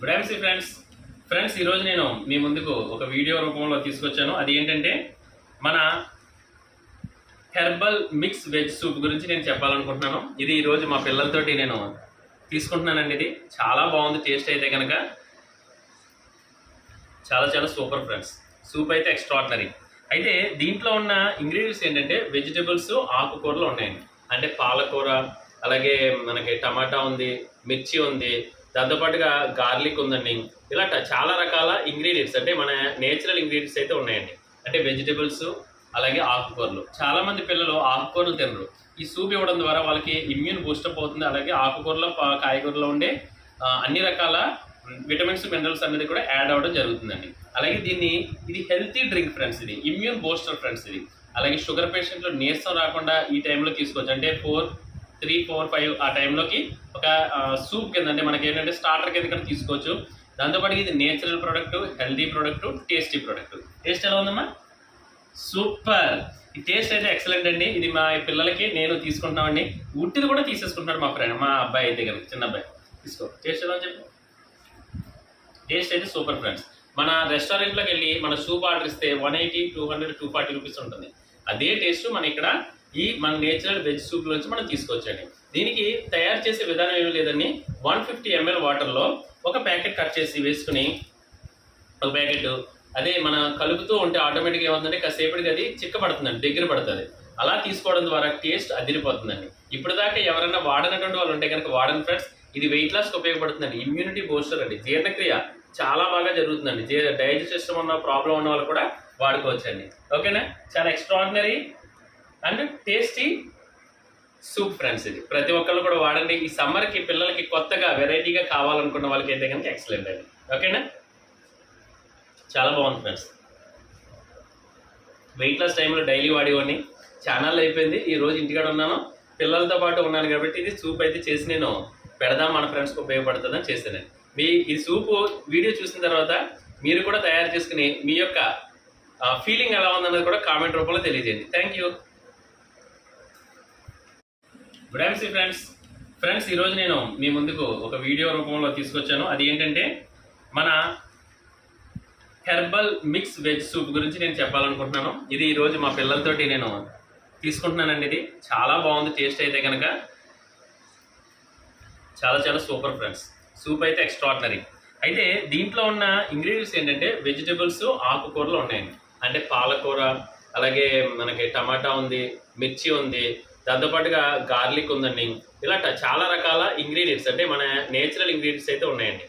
Good afternoon friends ఈరోజు నేను మీ ముందుకు ఒక వీడియో రూపంలో తీసుకొచ్చాను. అది ఏంటంటే మన హెర్బల్ మిక్స్ వెజ్ సూప్ గురించి నేను చెప్పాలనుకుంటున్నాను. ఇది ఈరోజు మా పిల్లలతోటి నేను తీసుకుంటున్నానండి. ఇది చాలా బాగుంది. టేస్ట్ అయితే కనుక చాలా సూపర్ ఫ్రెండ్స్. సూప్ అయితే ఎక్స్ట్రాడినరీ. అయితే దీంట్లో ఉన్న ఇంగ్రీడియంట్స్ ఏంటంటే వెజిటబుల్స్, ఆకుకూరలు ఉన్నాయండి. అంటే పాలకూర, అలాగే మనకి టమాటా ఉంది, మిర్చి ఉంది, దాంతోపాటుగా గార్లిక్ ఉందండి. ఇలా చాలా రకాల ఇంగ్రీడియంట్స్, అంటే మన నేచురల్ ఇంగ్రీడియంట్స్ అయితే ఉన్నాయండి. అంటే వెజిటబుల్స్ అలాగే ఆకుకూరలు. చాలామంది పిల్లలు ఆకుకూరలు తినరు. ఈ సూప్ ఇవ్వడం ద్వారా వాళ్ళకి ఇమ్యూన్ బూస్టప్ అవుతుంది. అలాగే ఆకుకూరలో కాయగూరలో ఉండే అన్ని రకాల విటమిన్స్, మినరల్స్ అనేది కూడా యాడ్ అవ్వడం జరుగుతుందండి. అలాగే ఇది హెల్తీ డ్రింక్ ఫ్రెండ్స్. ఇది ఇమ్యూన్ బూస్టర్ ఫ్రెండ్స్. ఇది అలాగే షుగర్ పేషెంట్లు నీరసం రాకుండా ఈ టైంలో తీసుకోవచ్చు. అంటే 3, 4, 5 ఆ టైంలోకి ఒక సూప్ కింద, అంటే మనకి ఏంటంటే స్టార్టర్ కింద కూడా తీసుకోవచ్చు. దాంతోపాటు ఇది natural product, healthy product, tasty product. Taste ఎలా ఉందమ్మా? సూపర్. ఈ టేస్ట్ అయితే ఎక్సలెంట్ అండి. ఇది మా పిల్లలకి నేను తీసుకుంటున్నామండి. ఉట్టిది కూడా తీసేసుకుంటున్నాడు మా అబ్బాయి అయితే కనుక, చిన్న అబ్బాయి. తీసుకో. టేస్ట్ ఎలా చెప్పు. టేస్ట్ అయితే సూపర్ ఫ్రెండ్స్. మన రెస్టారెంట్లోకి వెళ్ళి మన సూప్ ఆర్డర్ ఇస్తే 180, 200, 240 రూపీస్ ఉంటుంది. అదే టేస్ట్ మన ఇక్కడ మన నేచురల్ వెజ్ సూప్ నుంచి మనం తీసుకోవచ్చండి. దీనికి తయారు చేసే విధానం ఏమీ లేదండి. 150 ml వాటర్లో ఒక ప్యాకెట్ కట్ చేసి వేసుకుని, ఒక ప్యాకెట్ అదే మనం కలుపుతూ ఉంటే ఆటోమేటిక్గా ఏమవుతుందంటే కాసేపటికి అది చిక్కబడుతుందండి, దగ్గర పడుతుంది. అలా తీసుకోవడం ద్వారా టేస్ట్ అదిరిపోతుందండి. ఇప్పుడు దాకా ఎవరైనా వాడనటువంటి వాళ్ళు ఉంటే కనుక వాడని ఫ్రెండ్స్. ఇది వెయిట్ లాస్కి ఉపయోగపడుతుందండి. ఇమ్యూనిటీ బూస్టర్ అండి. జీర్ణక్రియ చాలా బాగా జరుగుతుందండి. డైజెస్ట్ సిస్టమ్ ఉన్న ప్రాబ్లం ఉన్న వాళ్ళు కూడా వాడుకోవచ్చండి. ఓకేనా? చాలా extraordinary and tasty soup friends. ఇది ప్రతి ఒక్కళ్ళు కూడా వాడండి. ఈ సమ్మర్కి పిల్లలకి కొత్తగా వెరైటీగా కావాలనుకున్న వాళ్ళకి అయితే కనుక ఎక్సలెంట్ అండి. ఓకేనా? చాలా బాగుంది ఫ్రెండ్స్. వెయిట్ లాస్ టైంలో డైలీ వాడేవాడిని. ఛానల్ అయిపోయింది. ఈ రోజు ఇంటికాడ ఉన్నాను, పిల్లలతో పాటు ఉన్నాను కాబట్టి ఇది సూప్ అయితే చేసి నేను పెడదాం, మన ఫ్రెండ్స్కి ఉపయోగపడుతుందని చేశాను. ఈ సూపు వీడియో చూసిన తర్వాత మీరు కూడా తయారు చేసుకుని మీ యొక్క ఫీలింగ్ ఎలా ఉందన్నది కూడా కామెంట్ రూపంలో తెలియజేయండి. Thank you. Good afternoon friends ఈరోజు నేను మీ ముందుకు ఒక వీడియో రూపంలో తీసుకొచ్చాను. అది ఏంటంటే మన హెర్బల్ మిక్స్ వెజ్ సూప్ గురించి నేను చెప్పాలనుకుంటున్నాను. ఇది ఈరోజు మా పిల్లలతోటి నేను తీసుకుంటున్నానండి. ఇది చాలా బాగుంది. టేస్ట్ అయితే కనుక చాలా సూపర్ ఫ్రెండ్స్. సూప్ అయితే ఎక్స్ట్రాడినరీ. అయితే దీంట్లో ఉన్న ఇంగ్రీడియంట్స్ ఏంటంటే వెజిటబుల్స్, ఆకుకూరలు ఉన్నాయండి. అంటే పాలకూర, అలాగే మనకి టమాటా ఉంది, మిర్చి ఉంది, దాంతోపాటుగా గార్లిక్ ఉందండి. ఇలా చాలా రకాల ఇంగ్రీడియంట్స్, అంటే మన నేచురల్ ఇంగ్రీడియంట్స్ అయితే ఉన్నాయండి.